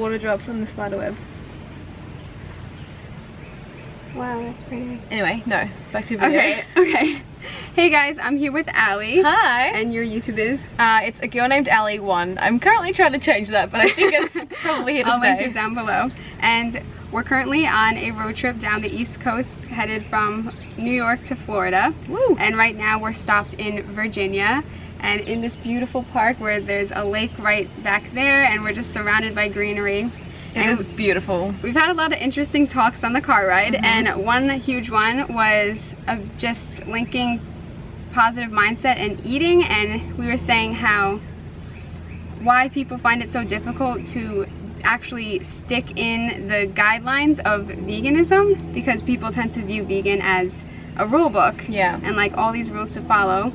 water drops on the spider web. Wow, that's pretty. Anyway, no, back to video. Okay. Hey guys, I'm here with Allie. Hi. And your YouTube is? It's a girl named Allie 1. I'm currently trying to change that, but I think it's probably here to I'll stay. link it down below. And we're currently on a road trip down the East Coast, headed from New York to Florida. Woo. And right now we're stopped in Virginia, and in this beautiful park where there's a lake right back there, and we're just surrounded by greenery. It is beautiful. We've had a lot of interesting talks on the car ride, and one huge one was just linking positive mindset and eating, and we were saying why people find it so difficult to actually stick in the guidelines of veganism, because people tend to view vegan as a rule book, and like all these rules to follow,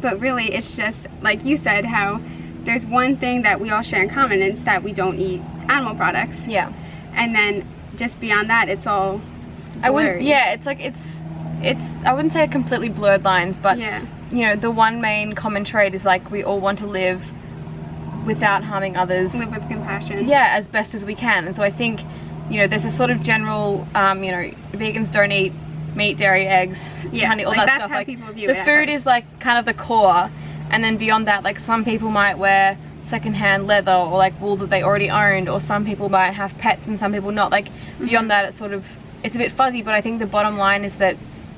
but really it's just like you said, how there's one thing that we all share in common, and it's that we don't eat animal products. And then just beyond that, it's all blurry. It's I wouldn't say completely blurred lines, but you know, the one main common trait is like we all want to live without harming others. Live with compassion. As best as we can. And so I think, you know, there's a sort of general, you know, vegans don't eat meat, dairy, eggs, honey, all that that's stuff. How like people view the it food is like kind of the core. And then beyond that, like some people might wear secondhand leather or like wool that they already owned, or some people might have pets and some people not. Like beyond that, it's sort of, it's a bit fuzzy, but I think the bottom line is that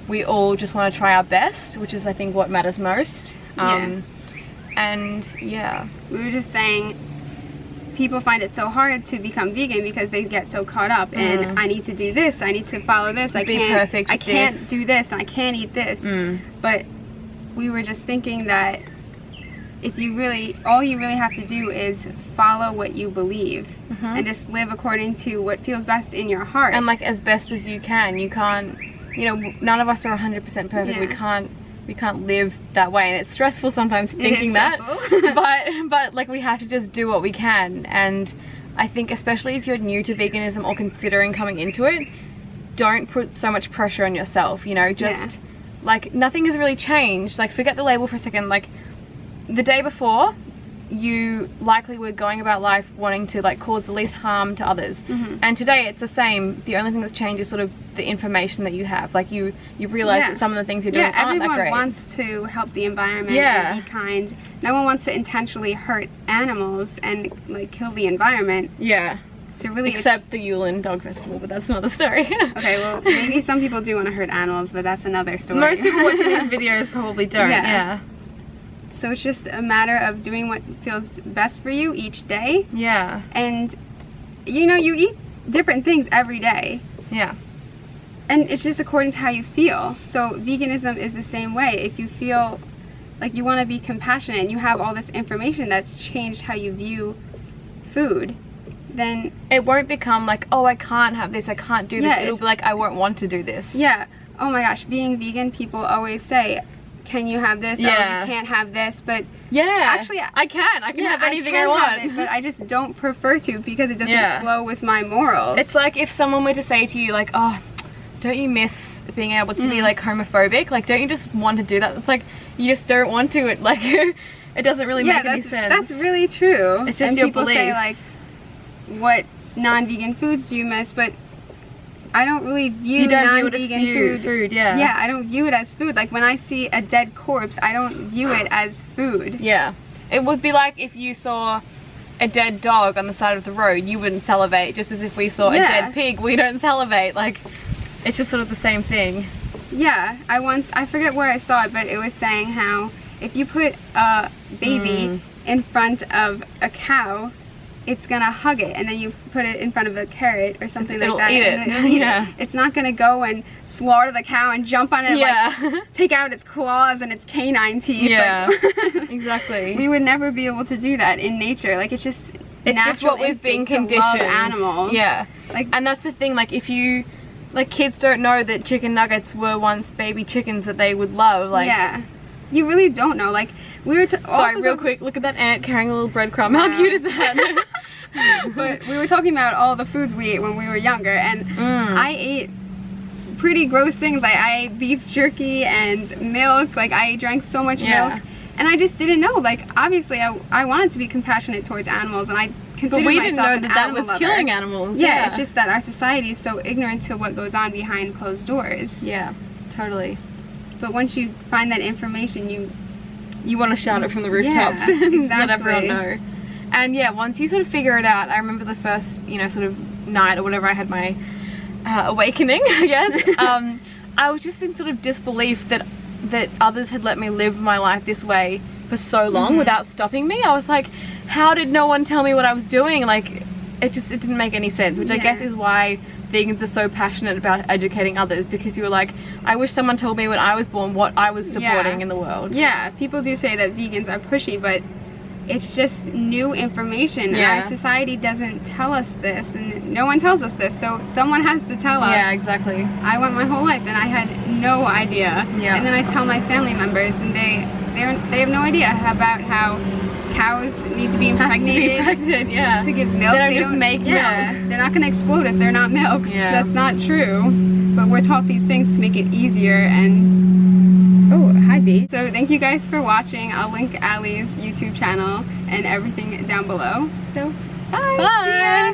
we all just want to try our best, which is I think what matters most. And we were just saying people find it so hard to become vegan because they get so caught up in I need to do this, I need to follow this, I can't do this, and I can't eat this. But we were just thinking that if you really, all you really have to do is follow what you believe and just live according to what feels best in your heart. And like as best as you can. You can't, you know, none of us are 100% perfect. We can't live that way, and it's stressful sometimes thinking that. but like we have to just do what we can. And I think especially if you're new to veganism or considering coming into it, don't put so much pressure on yourself, you know, just like nothing has really changed. Like forget the label for a second. Like the day before, you likely were going about life wanting to like cause the least harm to others, and today it's the same. The only thing that's changed is sort of the information that you have. Like you realize that some of the things you're doing aren't that great. Everyone wants to help the environment and be kind. No one wants to intentionally hurt animals and like kill the environment. So really, except the Yulin Dog Festival, but that's another story. Okay, well maybe some people do want to hurt animals, but that's another story. Most people watching these videos probably don't. So it's just a matter of doing what feels best for you each day. And you know, you eat different things every day. And it's just according to how you feel. So veganism is the same way. If you feel like you want to be compassionate and you have all this information that's changed how you view food, then it won't become like, oh, I can't have this, I can't do this. It'll be like, I won't want to do this. Oh my gosh, being vegan, people always say, can you have this? Oh, you can't have this. But actually I can have anything I want. Have it, but I just don't prefer to because it doesn't flow with my morals. It's like if someone were to say to you like, oh, don't you miss being able to be like homophobic? Like, don't you just want to do that? It's like you just don't want to. It like it doesn't really make any sense. That's really true. It's just your beliefs. People say like, what non-vegan foods do you miss? But I don't really view non-vegan food. I don't view it as food. Like when I see a dead corpse, I don't view it as food. It would be like if you saw a dead dog on the side of the road, you wouldn't salivate, just as if we saw a dead pig, we don't salivate. Like it's just sort of the same thing. I forget where I saw it, but it was saying how if you put a baby in front of a cow, it's gonna hug it, and then you put it in front of a carrot or something like that, it'll eat it. It's not gonna go and slaughter the cow and jump on it, like take out its claws and its canine teeth. Exactly. We would never be able to do that in nature. Like it's just what we've been conditioned. To love animals. Like, and that's the thing. Like if you, like kids don't know that chicken nuggets were once baby chickens that they would love. Like you really don't know. Like we were sorry, real quick, look at that ant carrying a little breadcrumb. How cute is that? But we were talking about all the foods we ate when we were younger, and I ate pretty gross things. Like I ate beef jerky and milk. Like I drank so much milk, and I just didn't know. Like obviously I wanted to be compassionate towards animals, and consider we myself didn't know an that animal was lover. killing animals. Yeah, it's just that our society is so ignorant to what goes on behind closed doors. Yeah, totally. But once you find that information, you want to shout it from the rooftops and exactly. let everyone know. And yeah, once you sort of figure it out, I remember the first, you know, sort of night or whatever I had my awakening, I guess. I was just in sort of disbelief that others had let me live my life this way for so long without stopping me. I was like, how did no one tell me what I was doing? Like, it didn't make any sense, which I guess is why vegans are so passionate about educating others, because you were like, I wish someone told me when I was born what I was supporting in the world. Yeah, people do say that vegans are pushy, but it's just new information. Yeah. Our society doesn't tell us this, and no one tells us this, so someone has to tell us. Yeah, exactly. I went my whole life and I had no idea. Yeah. And then I tell my family members, and they have no idea about how cows need to be impregnated to give milk. They don't just make milk. They're not gonna explode if they're not milked. Yeah. That's not true. But we're taught these things to make it easier. And oh, hi B. So thank you guys for watching. I'll link Allie's YouTube channel and everything down below. So bye. Bye.